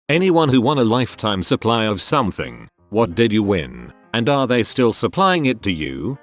Anyone who won a lifetime supply of something, what did you win? And are they still supplying it to you?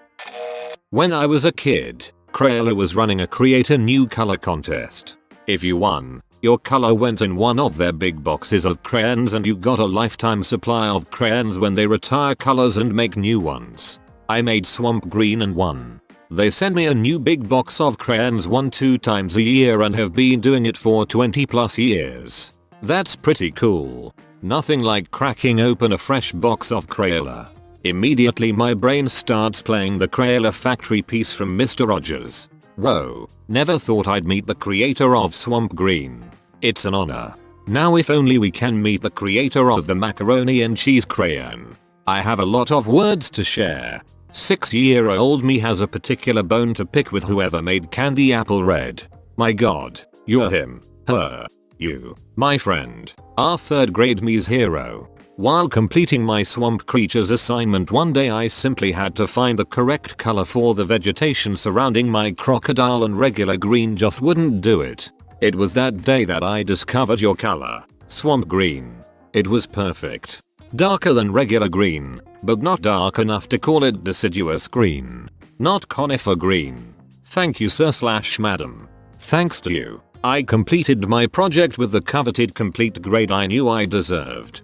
When I was a kid, Crayola was running a create a new color contest. If you won, your color went in one of their big boxes of crayons and you got a lifetime supply of crayons when they retire colors and make new ones. I made swamp green and won. They sent me a new big box of crayons 1-2 times a year and have been doing it for 20 plus years. That's pretty cool. Nothing like cracking open a fresh box of Crayola. Immediately my brain starts playing the Crayola factory piece from Mr. Rogers. Whoa, never thought I'd meet the creator of Swamp Green. It's an honor. Now if only we can meet the creator of the macaroni and cheese crayon. I have a lot of words to share. 6-year-old me has a particular bone to pick with whoever made Candy Apple Red. My god, you're him, her, you, my friend, our 3rd grade me's hero. While completing my swamp creatures assignment one day I simply had to find the correct color for the vegetation surrounding my crocodile and regular green just wouldn't do it. It was that day that I discovered your color, swamp green. It was perfect. Darker than regular green, but not dark enough to call it deciduous green. Not conifer green. Thank you sir/madam. Thanks to you, I completed my project with the coveted complete grade I knew I deserved.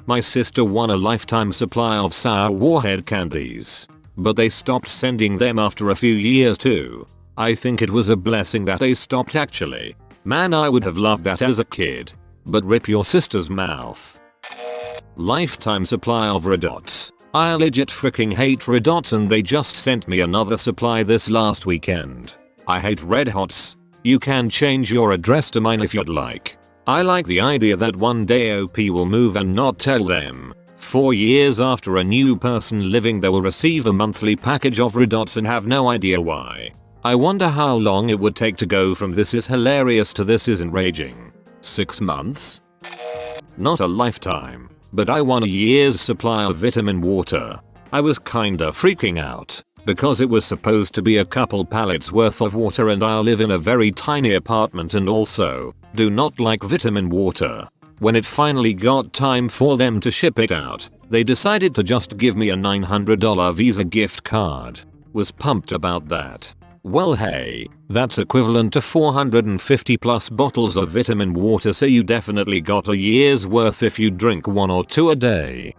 My sister won a lifetime supply of sour warhead candies, but they stopped sending them after a few years too. I think it was a blessing that they stopped actually. Man, I would have loved that as a kid. But rip your sister's mouth. Lifetime supply of red dots. I legit freaking hate red dots and they just sent me another supply this last weekend. I hate red hots. You can change your address to mine if you'd like. I like the idea that one day OP will move and not tell them. 4 years after a new person living there will receive a monthly package of red dots and have no idea why. I wonder how long it would take to go from this is hilarious to this is enraging. 6 months? Not a lifetime, but I won a year's supply of vitamin water. I was kinda freaking out, because it was supposed to be a couple pallets worth of water and I live in a very tiny apartment and also do not like vitamin water. When it finally got time for them to ship it out, they decided to just give me a $900 Visa gift card. Was pumped about that. Well hey, that's equivalent to 450 plus bottles of vitamin water, so you definitely got a year's worth if you drink 1 or 2 a day.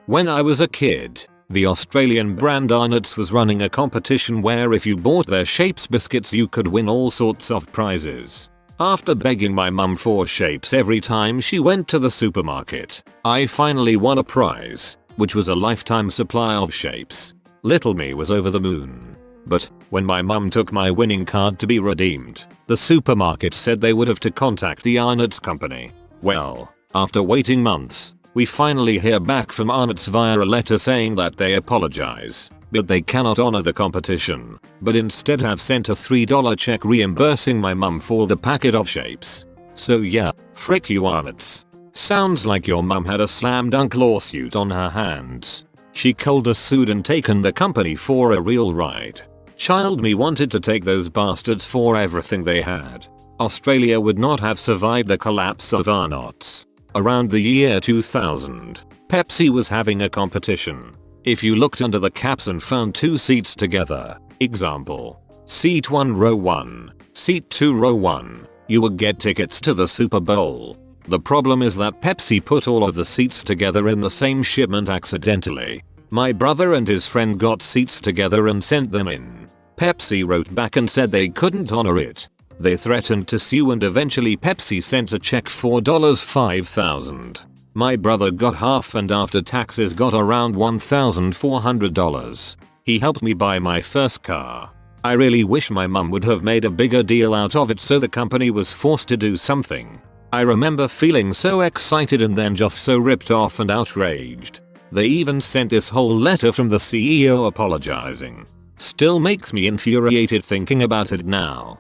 When I was a kid, the Australian brand Arnott's was running a competition where if you bought their Shapes biscuits you could win all sorts of prizes. After begging my mum for Shapes every time she went to the supermarket, I finally won a prize, which was a lifetime supply of Shapes. Little me was over the moon. But when my mum took my winning card to be redeemed, the supermarket said they would have to contact the Arnott's company. Well, after waiting months, we finally hear back from Arnott's via a letter saying that they apologize, but they cannot honor the competition, but instead have sent a $3 check reimbursing my mum for the packet of Shapes. So yeah, frick you Arnott's. Sounds like your mum had a slam dunk lawsuit on her hands. She coulda sued and taken the company for a real ride. Child me wanted to take those bastards for everything they had. Australia would not have survived the collapse of Arnott's. Around the year 2000, Pepsi was having a competition. If you looked under the caps and found 2 seats together, example, seat 1 row 1, seat 2 row 1, you would get tickets to the Super Bowl. The problem is that Pepsi put all of the seats together in the same shipment accidentally. My brother and his friend got seats together and sent them in. Pepsi wrote back and said they couldn't honor it. They threatened to sue and eventually Pepsi sent a check for $5,000. My brother got half and after taxes got around $1,400. He helped me buy my first car. I really wish my mum would have made a bigger deal out of it so the company was forced to do something. I remember feeling so excited and then just so ripped off and outraged. They even sent this whole letter from the CEO apologizing. Still makes me infuriated thinking about it now.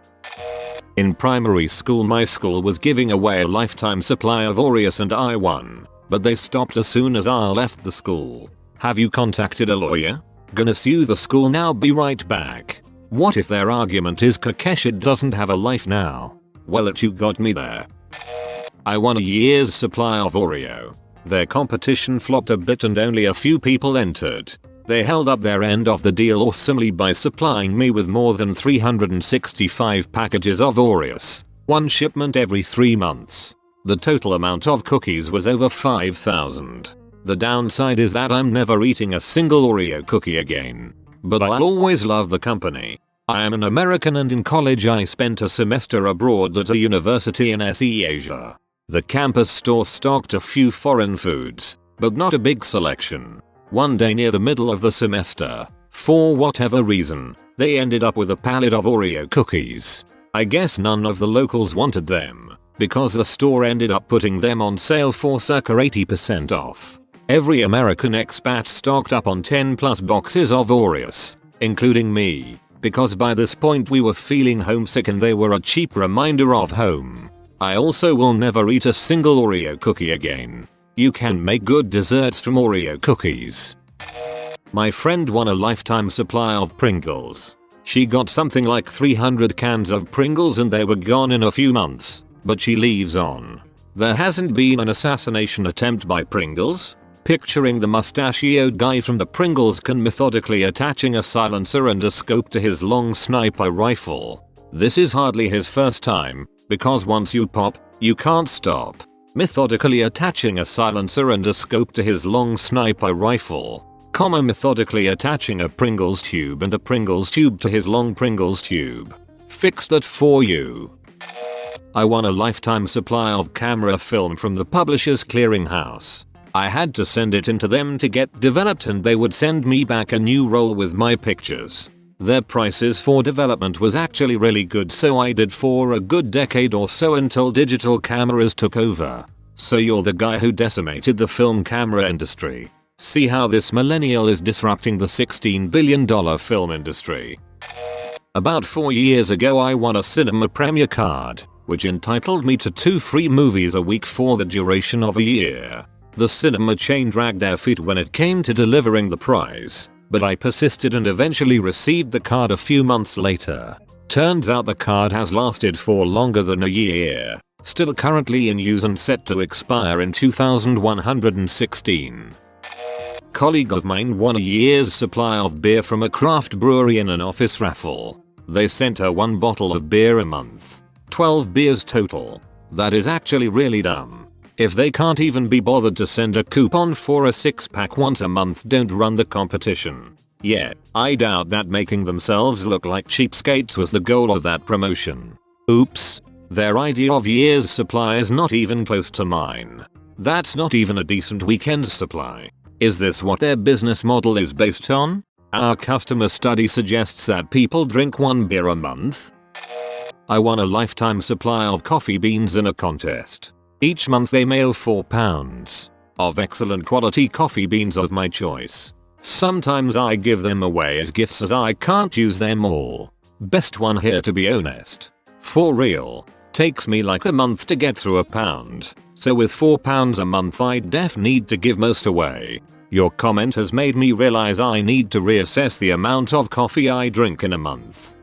In primary school my school was giving away a lifetime supply of Oreos and I won, but they stopped as soon as I left the school. Have you contacted a lawyer? Gonna sue the school now, be right back. What if their argument is Kakeshid doesn't have a life now? Well, you got me there. I won a year's supply of Oreo. Their competition flopped a bit and only a few people entered. They held up their end of the deal awesomely by supplying me with more than 365 packages of Oreos. One shipment every 3 months. The total amount of cookies was over 5,000. The downside is that I'm never eating a single Oreo cookie again. But I'll always love the company. I am an American and in college I spent a semester abroad at a university in SE Asia. The campus store stocked a few foreign foods, but not a big selection. One day near the middle of the semester, for whatever reason, they ended up with a pallet of Oreo cookies. I guess none of the locals wanted them, because the store ended up putting them on sale for circa 80% off. Every American expat stocked up on 10 plus boxes of Oreos, including me, because by this point we were feeling homesick and they were a cheap reminder of home. I also will never eat a single Oreo cookie again. You can make good desserts from Oreo cookies. My friend won a lifetime supply of Pringles. She got something like 300 cans of Pringles and they were gone in a few months, but she leaves on. There hasn't been an assassination attempt by Pringles? Picturing the mustachioed guy from the Pringles can methodically attaching a silencer and a scope to his long sniper rifle. This is hardly his first time, because once you pop, you can't stop. Methodically attaching a silencer and a scope to his long sniper rifle. Methodically attaching a Pringles tube and a Pringles tube to his long Pringles tube. Fix that for you. I won a lifetime supply of camera film from the Publishers Clearinghouse. I had to send it in to them to get developed and they would send me back a new roll with my pictures. Their prices for development was actually really good, so I did for a good decade or so until digital cameras took over. So you're the guy who decimated the film camera industry. See how this millennial is disrupting the $16 billion film industry. About 4 years ago I won a cinema premiere card, which entitled me to 2 free movies a week for the duration of a year. The cinema chain dragged their feet when it came to delivering the prize, but I persisted and eventually received the card a few months later. Turns out the card has lasted for longer than a year, still currently in use and set to expire in 2116. Colleague of mine won a year's supply of beer from a craft brewery in an office raffle. They sent her 1 bottle of beer a month. 12 beers total. That is actually really dumb. If they can't even be bothered to send a coupon for a 6-pack once a month, don't run the competition. Yeah, I doubt that making themselves look like cheapskates was the goal of that promotion. Oops. Their idea of year's supply is not even close to mine. That's not even a decent weekend supply. Is this what their business model is based on? Our customer study suggests that people drink 1 beer a month. I won a lifetime supply of coffee beans in a contest. Each month they mail 4 pounds of excellent quality coffee beans of my choice. Sometimes I give them away as gifts as I can't use them all. Best one here, to be honest. For real. Takes me like a month to get through a pound. So with 4 pounds a month I def need to give most away. Your comment has made me realize I need to reassess the amount of coffee I drink in a month.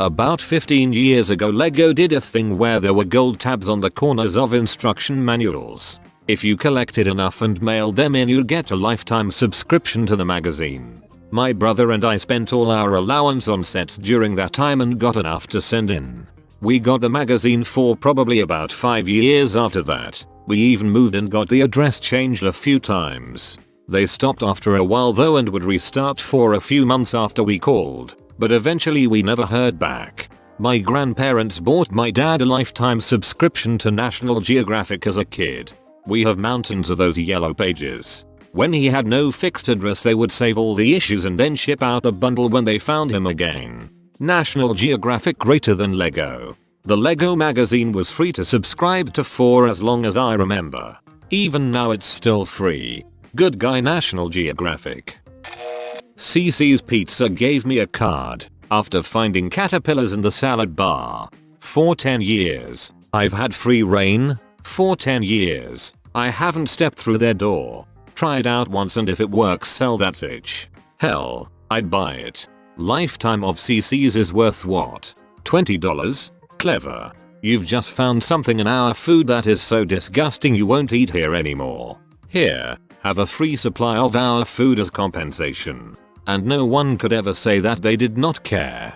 About 15 years ago Lego did a thing where there were gold tabs on the corners of instruction manuals. If you collected enough and mailed them in, you'd get a lifetime subscription to the magazine. My brother and I spent all our allowance on sets during that time and got enough to send in. We got the magazine for probably about 5 years after that. We even moved and got the address changed a few times. They stopped after a while though and would restart for a few months after we called. But eventually we never heard back. My grandparents bought my dad a lifetime subscription to National Geographic as a kid. We have mountains of those yellow pages. When he had no fixed address they would save all the issues and then ship out the bundle when they found him again. National Geographic greater than Lego. The Lego magazine was free to subscribe to for as long as I remember. Even now it's still free. Good guy National Geographic. CC's Pizza gave me a card after finding caterpillars in the salad bar. For 10 years, I've had free reign. For 10 years, I haven't stepped through their door. Try it out once and if it works sell that itch. Hell, I'd buy it. Lifetime of CC's is worth what? $20? Clever. You've just found something in our food that is so disgusting you won't eat here anymore. Here, have a free supply of our food as compensation. And no one could ever say that they did not care.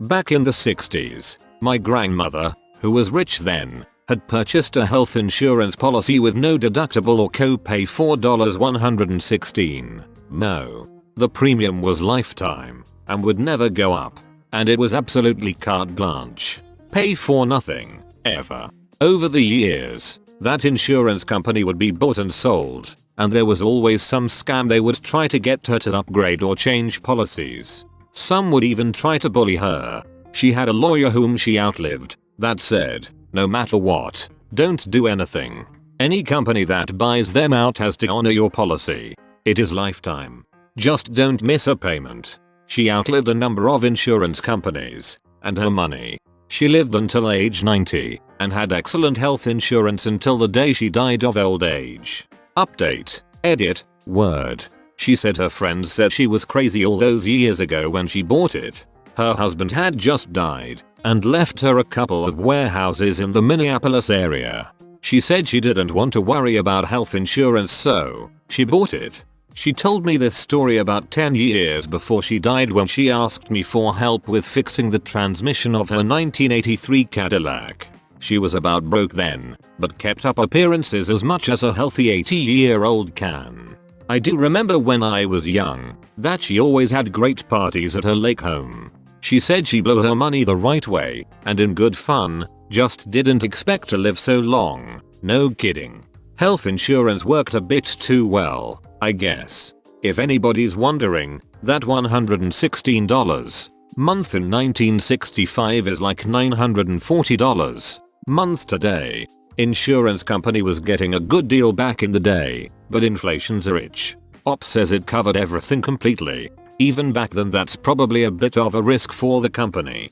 Back in the 60s, my grandmother, who was rich then, had purchased a health insurance policy with no deductible or copay for $116. No. The premium was lifetime and would never go up. And it was absolutely carte blanche. Pay for nothing, ever. Over the years, that insurance company would be bought and sold, and there was always some scam they would try to get her to upgrade or change policies. Some would even try to bully her. She had a lawyer whom she outlived that said, no matter what, don't do anything. Any company that buys them out has to honor your policy. It is lifetime. Just don't miss a payment. She outlived a number of insurance companies and her money. She lived until age 90 and had excellent health insurance until the day she died of old age. Update. Edit. Word. She said her friends said she was crazy all those years ago when she bought it. Her husband had just died and left her a couple of warehouses in the Minneapolis area. She said she didn't want to worry about health insurance, so she bought it. She told me this story about 10 years before she died when she asked me for help with fixing the transmission of her 1983 Cadillac. She was about broke then, but kept up appearances as much as a healthy 80-year-old can. I do remember when I was young that she always had great parties at her lake home. She said she blew her money the right way and in good fun, just didn't expect to live so long. No kidding. Health insurance worked a bit too well, I guess. If anybody's wondering, that $116 month in 1965 is like $940 month today. Insurance company was getting a good deal back in the day, but inflation's a rich. Op says it covered everything completely. Even back then that's probably a bit of a risk for the company.